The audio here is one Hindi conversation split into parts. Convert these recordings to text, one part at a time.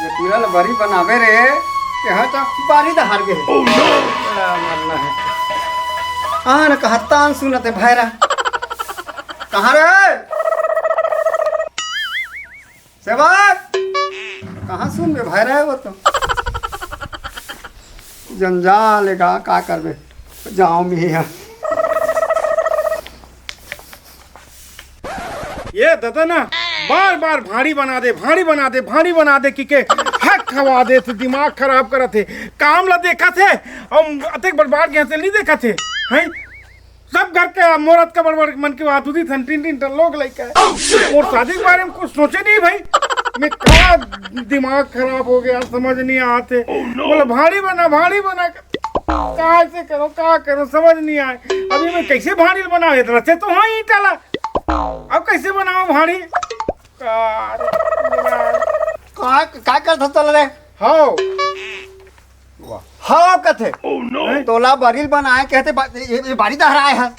ये पूरा बड़ी बनावे रे के हाँ तो बारी दा हार गए बड़ा मरना है। हाँ न कहतान सुनते भैरा कहाँ रे सेवक कहाँ सुन बे भैरा है वो तो जंजाल लेगा का करबे जाओ मिया ये दादा ना बार बार भारी बना दे भारी बना दे भारी बना दे कि के हक खवा दे तो दिमाग खराब करा थे काम ला देखा थे और अतक बर्बाद गए थे नहीं देखा थे हैं सब घर के मोरत का बड़बड़ मन की बात होती थन तीन तीन लोग लेके और शादी के बारे में कुछ सोचे नहीं भाई मैं क्या दिमाग खराब हो गया समझ नहीं आते बोला भारी बना कैसे करो क्या करो समझ नहीं आए अभी मैं कैसे भारी बना रचे तो हाँ ही टाला अब कैसे बनाओ भारी का करता तोल रे हाँ हाँ कथे तोला बरील बनाए कहते ये बारी दहर आए हैं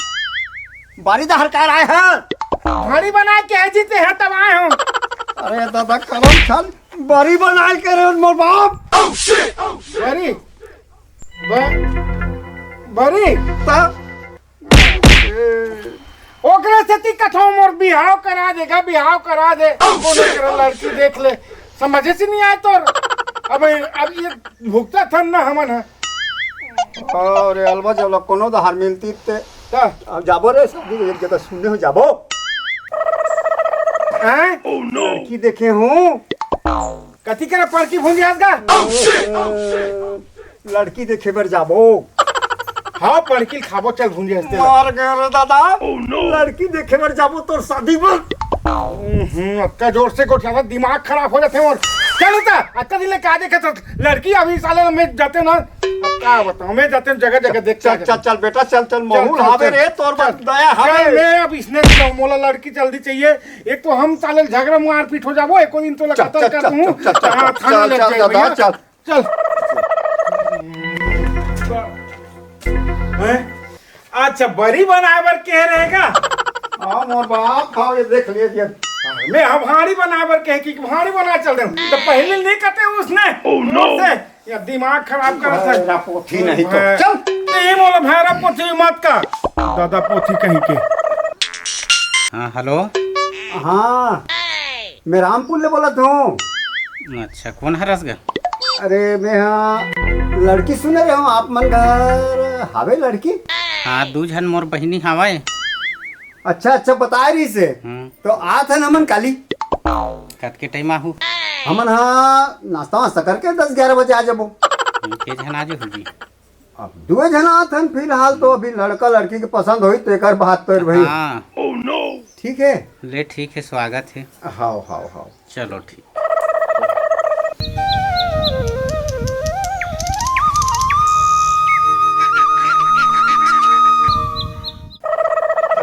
बारी दहर कह रहे हैं भारी बना के जीते हैं तब आए हो अरे दादा करम छल बरी बनाए के रे मोर बाप बरी बरी तब ओकरे से ती कथो मोर बिहाव करा देगा बिहाव करा दे कोनो कर लड़की देख ले समझे से नहीं आए तो अब ये भुगता थन ना हमन है अरे अलवा जब कोनो दहार मिलती ते अब जाबो रे शादी के जगह सुनने हो जाबो हैं लड़की देखे हूँ कथी करे पड़की भूंगी आज का लड़की देखे बर जाबो हाँ पड़की खाबो चल भूंगी हंसते मार गए रे दादा लड़की देखे बर जाबो तोर शादी बर अक्का जोर से कोठा दिमाग खराब हो जाते हैं और चल उता अक्का दिले का देखे तो लड़की अभी साले में जाते ना अब क्या बताऊं मैं जाते जगह जगह देख चल चल चल बेटा चल चल महूल हावे रे तोर बस दया हावे मैं अब इसने मोला लड़की जल्दी चाहिए एक तो हम साले झगड़ा मार पीट हो जाबो एको दिन तो लगातार कर दूं थाना लग जाए चल चल अच्छा बरी बनावर कह रहेगा हां मोर बाप हां ये देख लिए मैं हम भारी बनावर कह कि भारी बना चल रहे तो पहले नहीं करते उसने से या दिमाग खराब करा था तेरा पोथी नहीं तो चल नहीं बोला भैरा पोथी मत का दादा पोथी कहीं के हाँ हेलो हाँ मैं रामपुर ले बोला हूँ अच्छा कौन हरस गा अरे मैं हाँ लड़की सुने रहे हूँ आप मन घर हावे लड़की हाँ दू झन मोर बहिनी हवाए अच्छा अच्छा बता रही से तो आत है हमन काली कत के टाइम आहू हमन हाँ नाश्ता वास्ता करके 10-11 बजे आ जाबो के झन आज होगी अब दो जन आत हैं फिलहाल तो अभी लड़का लड़की के पसंद होई तो एक बात तो भाई हाँ ठीक है ले ठीक है स्वागत है हाओ हाओ हाओ चलो ठीक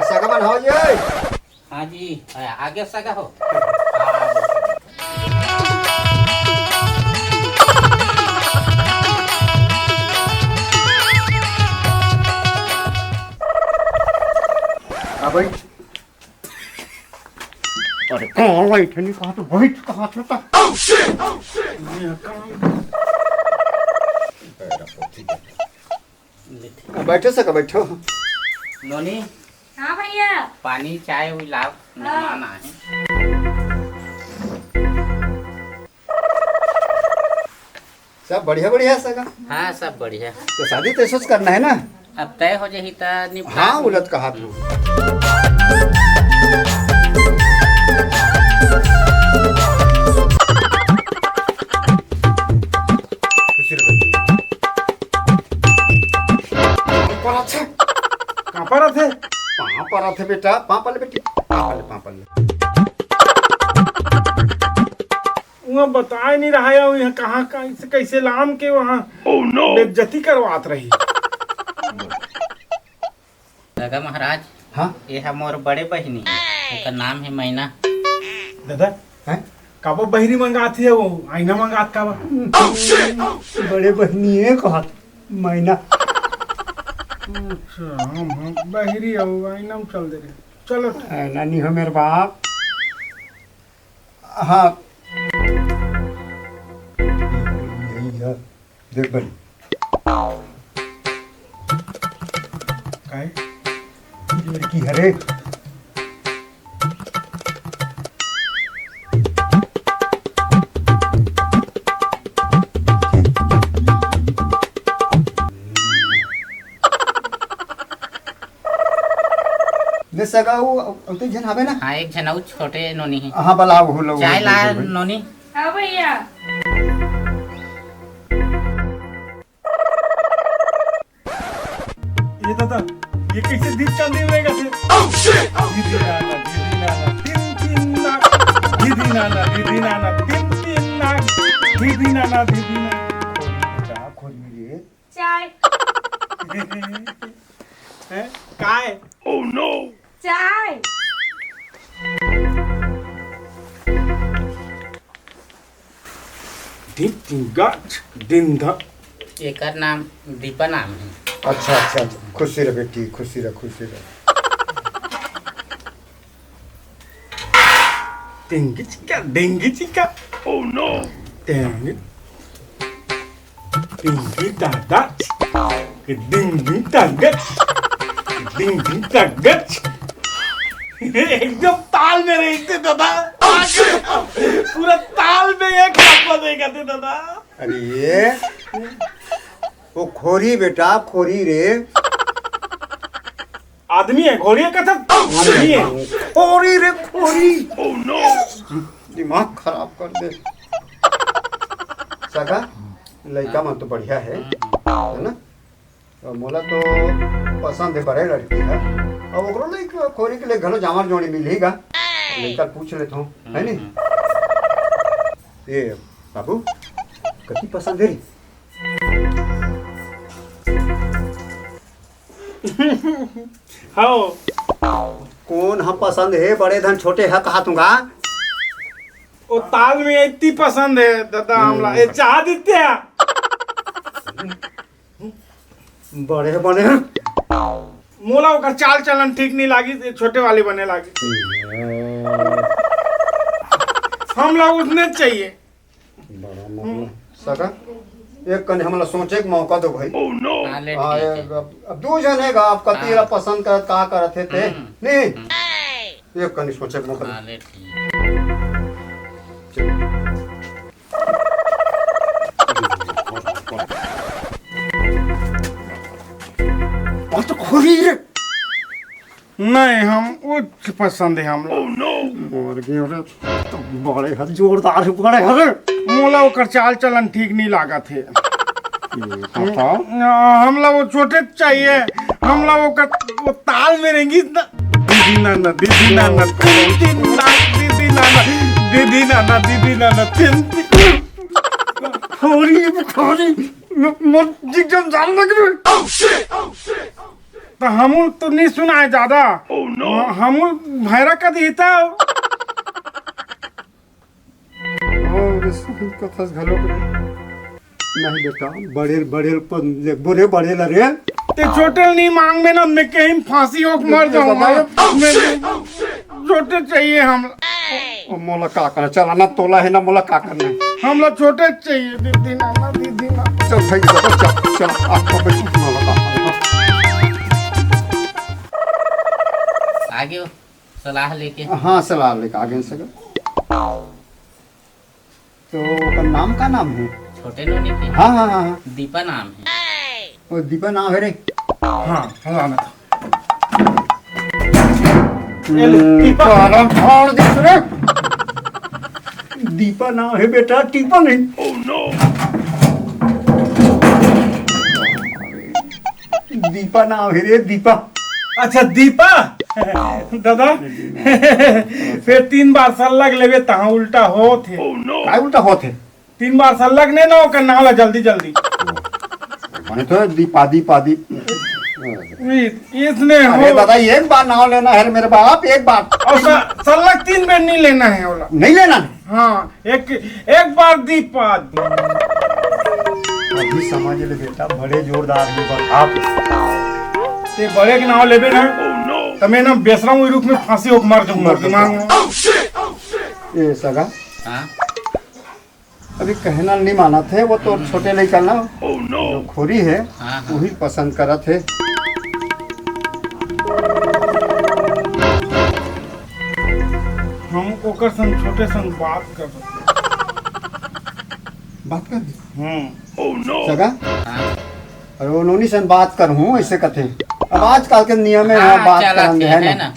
सगमन हो जाए हाँ जी आगे सगा हो भाई अरे कौन बैठे नहीं कहा तो बैठ कहा था बैठो सका बैठो नोनी हाँ भैया पानी चाय हुई लाभ मेहमान आए सब बढ़िया बढ़िया सका हाँ सब बढ़िया तो शादी तो सोच करना है ना अब तय हो जाही त निपटा हाँ उलट कहा तू कहाँ पर थे कहाँ पर थे बेटा पापा बेटी पापा ले वो बता नहीं रहा है यहाँ कहाँ कैसे लाम के वहाँ बेइज्जती करवात रही दादा महाराज हाँ ये है मोर बड़े बहिनी उसका नाम है मैना दादा हैं काबो बहरी मंगाती है वो आईना मंगात का बड़े बहनी है कहा महीना अच्छा हम बहरी हो आईना में चल दे रहे चलो नानी हो मेरे बाप हाँ देख बनी काय ये लड़की हरे ले सगा वो तो जन हवे ना हाँ एक झनाऊ छोटे नोनी है हाँ बला वो लोग चाय ला नोनी हाँ भैया ये दादा ये कैसे दीप चांदी रहेगा थे दीदी नाना तीन तीन नाक दीदी नाना तीन तीन नाक दीदी नाना क्या खोली रे चाय हैं काय चाय दिन धा एकर नाम दीपा नाम है अच्छा अच्छा अच्छा खुशी रह बेटी खुशी रह डेंगी चिका ओह नो डेंगी दादा डिंगी तगच एकदम ताल में रही थे दादा पूरा ताल में एक खापा देगा थे दादा अरे ये वो खोरी बेटा खोरी रे आदमी है घोड़ी का था आदमी है खोरी रे खोरी ओह नो दिमाग खराब कर दे सगा लड़का मन तो बढ़िया है ना और मोला तो पसंद है बड़े लड़की है और ओकरो लड़का खोरी के लिए घलो जामर जोड़ी मिलेगा लड़का पूछ लेता हूँ है नी ये बाबू कति पसंद है हाँ कौन हम पसंद है बड़े धन छोटे है कहा दूंगा वो ताल में इतनी पसंद है दादा हमला ये चाह देते हैं बड़े बड़े मोला का चाल चलन ठीक नहीं लागी छोटे वाली बने लागी हम लोग उतने चाहिए बड़ा मामला सगा एक कने हमला सोचे के मौका दो भाई हाँ ले हाँ, ठीक है अब दो जन है आप कति हाँ। पसंद कर का करत थे नहीं एक कने सोचे के मौका हाँ दो ले ठीक और तो खोरी रे नहीं हम उच्च पसंद है हम लोग और के रे तो बड़े हद जोरदार है बड़े हद मोला ओकर चाल चलन ठीक नहीं लागा थे हम लोग वो छोटे चाहिए हम लोग वो ताल में रहेंगी दीदी नाना तीन तीन नाक दीदी नाना तीन खोरी मोर जिगजम जान लग रे तो हम तो नहीं सुना है ज्यादा हम भैरा का देता और कथा घलो नहीं बेटा बड़े बड़े बोरे बड़े लरे ते छोटे नहीं मांग में ना मैं कहीं फांसी हो मर जाऊंगा मैं छोटे चाहिए हम मोला का करना चलाना तोला है ना मोला का करना हम लोग छोटे चाहिए दीदी नाना चल भाई चल आपका बेटा मोला का आगे सलाह लेके हाँ सलाह लेके आगे से तो का नाम का नाम है छोटे नोनी के हाँ हाँ हाँ हाँ दीपा नाम है वो दीपा नाम है रे हाँ हलाना था छोड़ दे रे दीपा नाम है बेटा टीपा नहीं दीपा नाम है रे दीपा अच्छा दीपा दादा फिर 3 बार सल्लग लेवे तहाँ उल्टा हो थे काय उल्टा होते 3 बार सल्लग नहीं ना होकर नाला जल्दी मैंने तो दीपा इसने अरे हो दादा एक बार नाम लेना है मेरे बाप एक बार और सल्लग 3 बार नहीं लेना है बोला नहीं लेना है हाँ एक बार दीपा अभी समझ ले बेटा बड़े जोरदार है आप ते बड़े के नाम लेबे ना तो मैं ना बेसरा हुई रूप में फांसी होकर मर जाऊंगा दिमाग में ये सगा हाँ अभी कहना नहीं माना थे, वो तो छोटे लड़का ना जो खोरी है हाँ, हाँ। वही पसंद करा थे। हम ओकर संग छोटे संग बात कर बात कर दी हम्म। सगा हाँ, और वो नोनी सन बात कर हूँ ऐसे कथे। अब आजकल के नियम है हाँ, बात चला करेंगे ठीक है है ना, ना।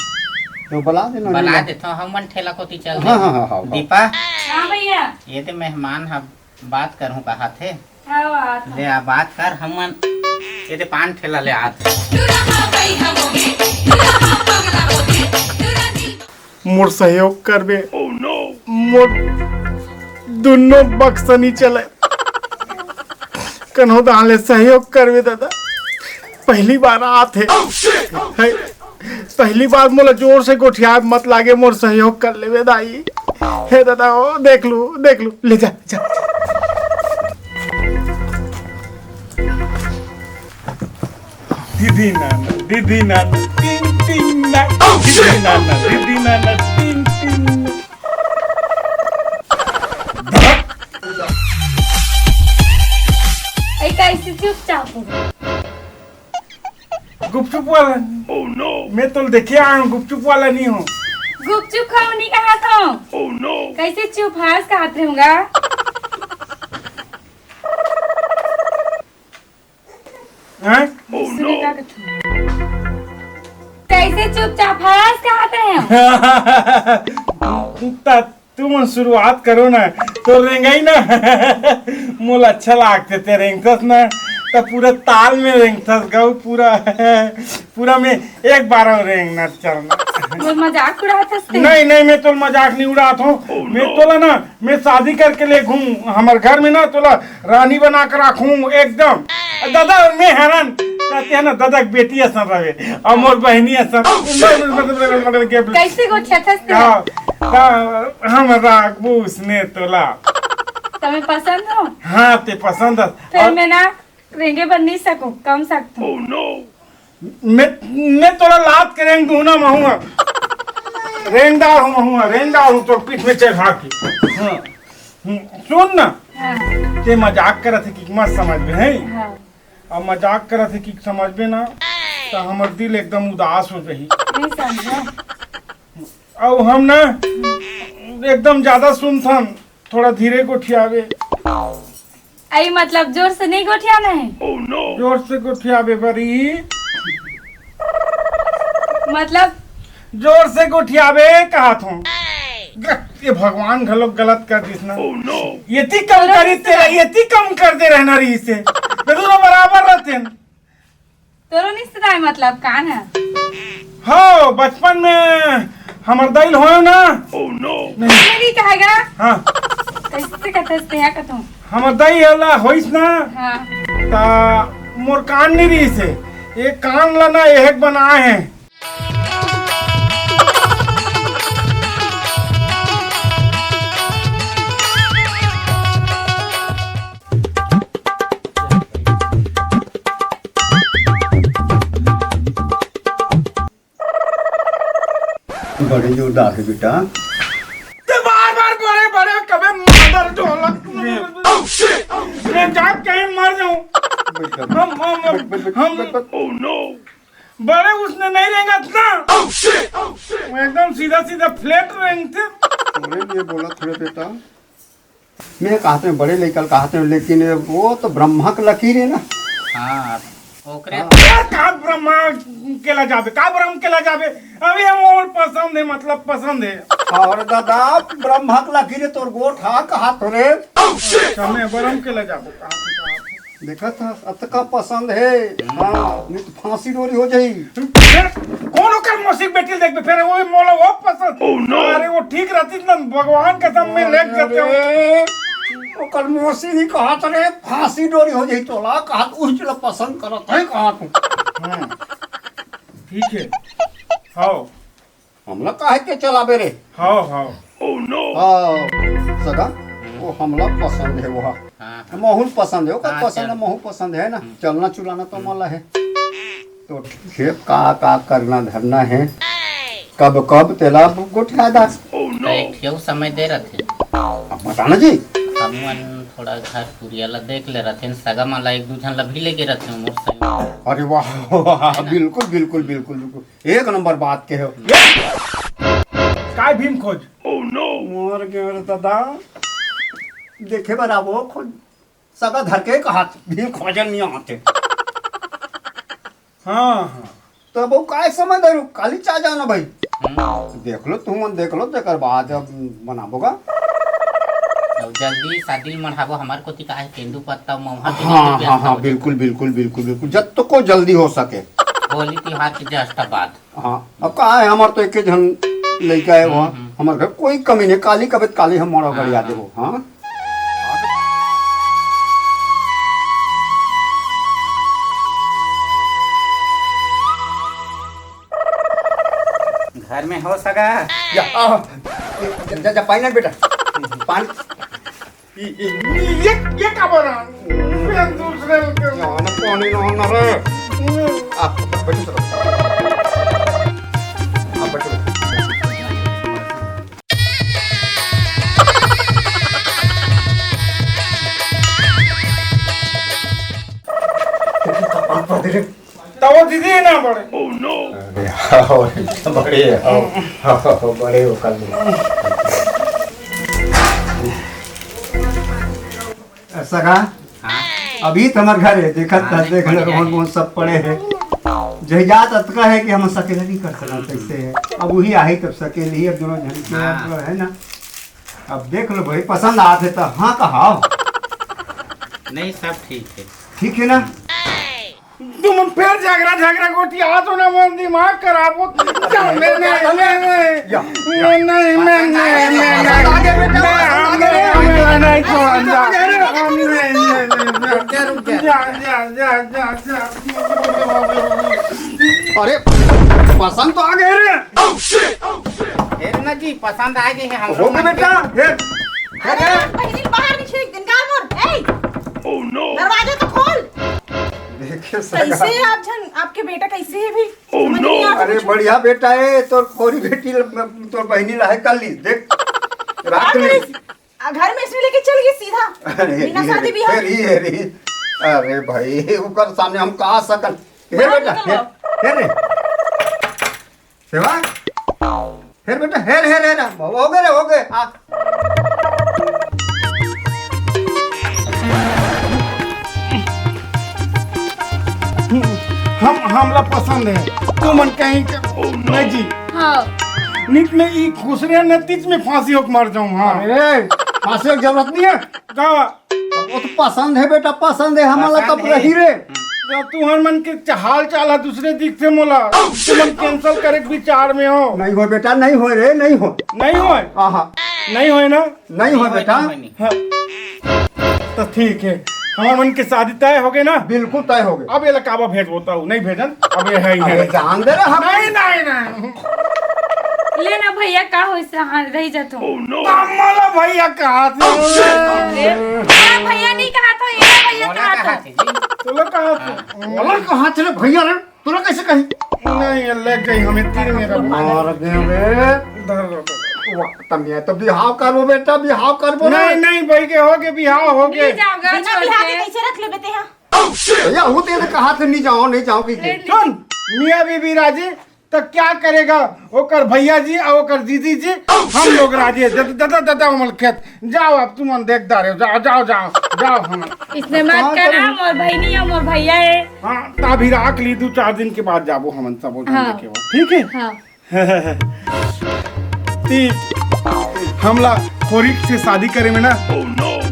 तो बुला देना। बना देता हूँ हम ठेला को चल हाँ हाँ हाँ हाँ दीपा हाँ भैया ये तो मेहमान हम बात करूँ कहा थे हाँ बात ले आ बात कर हम ये तो पान ठेला ले आते मोर सहयोग करबे मोर दोनों बक्सनी चले कन्हो दाले सहयोग करबे दादा। पहली बार आते है, पहली बार मोला जोर से गोठिया मत लागे, मोर सहयोग कर लेवे दाई हे दादा। ओ देख लू ले जा जा। दीदी नाना टिंग टिंग ना, दीदी नाना टिंग टिंग। कैसे चुपचाप हो गए? गुपचुप वाला मैं तो देखे आया हूँ, गुपचुप वाला नहीं हूँ। गुपचुप खाओ नहीं कहा था। कैसे चुप हास का हाथ रहूंगा? हैं? सुने का कथू। कैसे चुपचाप हास का हाथ रहे हो? तुम शुरुआत करो ना तो रेंगाई ना मोल अच्छा लागते ते रेंगतस ना तो पूरा ताल में रेंगतस गौ पूरा में एक बार रेंगना चलना। वो मजाक उड़ाता से। नहीं मैं तो मजाक नहीं उड़ाता हूँ। मैं तोला ना मैं शादी करके ले घूम हमारे घर में ना तोला रानी बना कर रखूँ एकदम। दादा मैं हैरान कहते हैं ना दादा की बेटी ऐसा रहे और मोर बहनी ऐसा कैसे गोठिया था? हम रागबू उसने तोला। तुम्हें पसंद हो? हाँ ते पसंद है। फिर मैं ना रेंगे बन नहीं सकूं, कम सकता हूँ। मैं तोला लात के रेंग दूँ ना महूँगा, रेंगदार हूँ तो पीठ में चढ़ा के। हाँ सुन ना हाँ ते मजाक करत है कि मत समझ में है हाँ और मजाक करत है कि समझ में ना तो हमार दिल एकदम उदास हो रही नहीं समझा। और हम ना एकदम ज्यादा सुनथन थोड़ा धीरे गोठियावे। आई मतलब जोर से नहीं गोठियाना है? जोर से गोठियावे बरी, मतलब जोर से गोठियावे कहा था। ये भगवान घलोक गलत कर दिस ना। यति कम करी तेरा यति कम कर दे रहना रही से दोनों बराबर रहते हैं। तोरो नहीं सुनाई मतलब कान है? हो बचपन में हमर दैल हो ना। मेरी कहेगा हाँ कैसे कहते हैं कहता हमर दै होला होइस ना हाँ ता मोर कान नहीं रही से एक कान ला ना एक बनाए हैं। बड़े जोरदार है बेटा। ते बार बड़े कबे मदर ढोला मैं जाग कहीं मर जाऊं। हम बड़े उसने नहीं रेंगा ना मैं एकदम सीधा फ्लैट रेंगते। थोड़े लिए बोला थोड़े बेटा, मैं कहते हैं बड़े लेकर कहते हैं, लेकिन वो तो ब्रह्मा का लकीर है ना। हाँ ओकरे का ब्रह्मा केला जाबे का ब्रह्म केला जाबे अभी हम और पसंद है मतलब पसंद है। और दादा ब्रह्मा का लकीर है तोर गोठ हा कहा थोड़े समय ब्रह्म केला जाबो कहां से देखा था अतका पसंद है। हाँ नहीं तो फांसी डोरी हो जाई। कौन कर मौसिक बेटी देख फिर वो मोला वो पसंद। अरे वो ठीक रहती ना भगवान कसम में लेट जाते हो। कल मौसी ही कहा रे फांसी डोरी हो जाई तोला कहा उस चलो पसंद करत है कहा तू। ठीक है हां हमला काहे के चलाबे रे। हां हाँ सगा वो हमला पसंद है। वो हाँ महूल पसंद है, ओकर हाँ, पसंद है, चल। महू पसंद है ना। चलना चुलाना तो मला है तो ठीक है का करना धरना है। कब तेला गोठिया दास क्यों समय दे रहे थे बताना जी। अब मन थोड़ा घर पुरियाला देख ले रथे सगा माला एक दू झन ला भी लेके रथे मोर संग अरे वाह वाह, बिल्कुल बिल्कुल बिल्कुल बिल्कुल एक नंबर बात के हो। काय भीम खोज मोर के रे दादा देखे बराबो खुद सगा धर के कहा भी खोजन नहीं आते। हाँ हाँ तो वो काय समय दे काली चा जाना भाई। देख लो तुम देख लो तेकर बाद अब बनाबोगा। और जल्दी शादी मढ़ाबो हमार कोती का है तेंदू पत्ता ममहा के हाँ हाँ हाँ बिल्कुल बिल्कुल बिल्कुल बिल्कुल जब तो को जल्दी हो सके। होली त्योहार के जस्ट बाद। हाँ अब कहा है हमार तो एक जन लड़का है वहाँ हमारे घर कोई कमी नहीं काली कबत काली हम मोड़ा घर याद हो। हाँ घर में हो सगा जा पानी बेटा पानी ये का बना फिर दूसरे के ना पानी ना रे आप बैठो चलो आप बैठो। तब वो दीदी ना बड़े अरे हाँ बड़े हो बड़े हो कल सगा अभी तो हमारे घर है देखा था देख लो सब पड़े हैं जहियात अतका है कि हम सकेला नहीं कर सकते कैसे है अब वही आई तब सकेली ही अब दोनों जन के अब है ना। अब देख लो भाई पसंद आते तो हाँ कहा नहीं सब ठीक है। ठीक है ना। तुम फिर झगड़ा गोटी आ तो ना मन दिमाग खराब हो अरे पसंद तो आ गए रे फिर ना जी पसंद आ गई है हम हो गए बेटा अरे पहले बाहर निकल निकाल मोर ए ओह नो दरवाजा तो खोल। देखिए कैसे आप जन आपके बेटा कैसे है भी ओह नो अरे बढ़िया बेटा है तोर खोरी बेटी तोर बहनी रहे कल ली देख रात में घर में इसमें लेके चल गई सीधा बिना शादी ब्याह। अरे भाई ऊपर सामने हम कहा सकल हे बेटा हे रे सेवा हे बेटा हे हो गए हाँ हमला पसंद है तू मन कहीं नहीं जी हाँ निक में ई खुसरे नतीज में फांसी होकर मर जाऊं। हाँ अरे फांसी की जरूरत नहीं है का वो तो पसंद है बेटा पसंद है हमारा तब रही रे जब तू हर मन के हाल चाल है दूसरे दिख से मोला तू मन कैंसिल करे के विचार में हो। नहीं हो बेटा नहीं हो रे नहीं हो हाँ नहीं हो ना नहीं हो बेटा हाँ। तो ठीक है हमारे मन की शादी तय हो गई ना बिल्कुल तय हो गए। अब ये लकाबा भेज बोता हूँ नहीं भेजन अब ये है ही अरे है जान दे रे हम नहीं लेना भैया का हो इससे हाँ रह जाता हूँ हमारा भैया कहा भैया नहीं कहा था ये भैया मोला कहा कहा था थे जी तुला कहा अलग कहाँ चले भैया रे तोरा कैसे कही नहीं ये ले गई हमें तीर मेरा मार दे रे तमिया तो बिहाव करबो बेटा बिहाव करबो नहीं भाई के हो गए बिहाव हो नहीं गए जाऊंगा बिना छोड़ ब्याह के के कैसे रख ले बेटे यहाँ भैया होते तो कहा थे नहीं जाओ कि सुन मियाँ बीबी राजी तो क्या करेगा ओकर भैया जी और ओकर दीदी जी हम लोग राजी है दादा उमल खेत जाओ अब तुम देखता रहे जाओ हम इसने मत करना मोर बहनी है मोर भैया है। हाँ तभी राख ली 2-4 दिन के बाद जाबो हम सब हाँ। ठीक है हाँ हमला खोरी से शादी करे में ना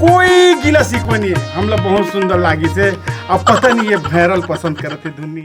कोई गिला शिकवा नहीं है हमला बहुत सुंदर लागी से अब पता नहीं ये भैरल पसंद करते दुनिया।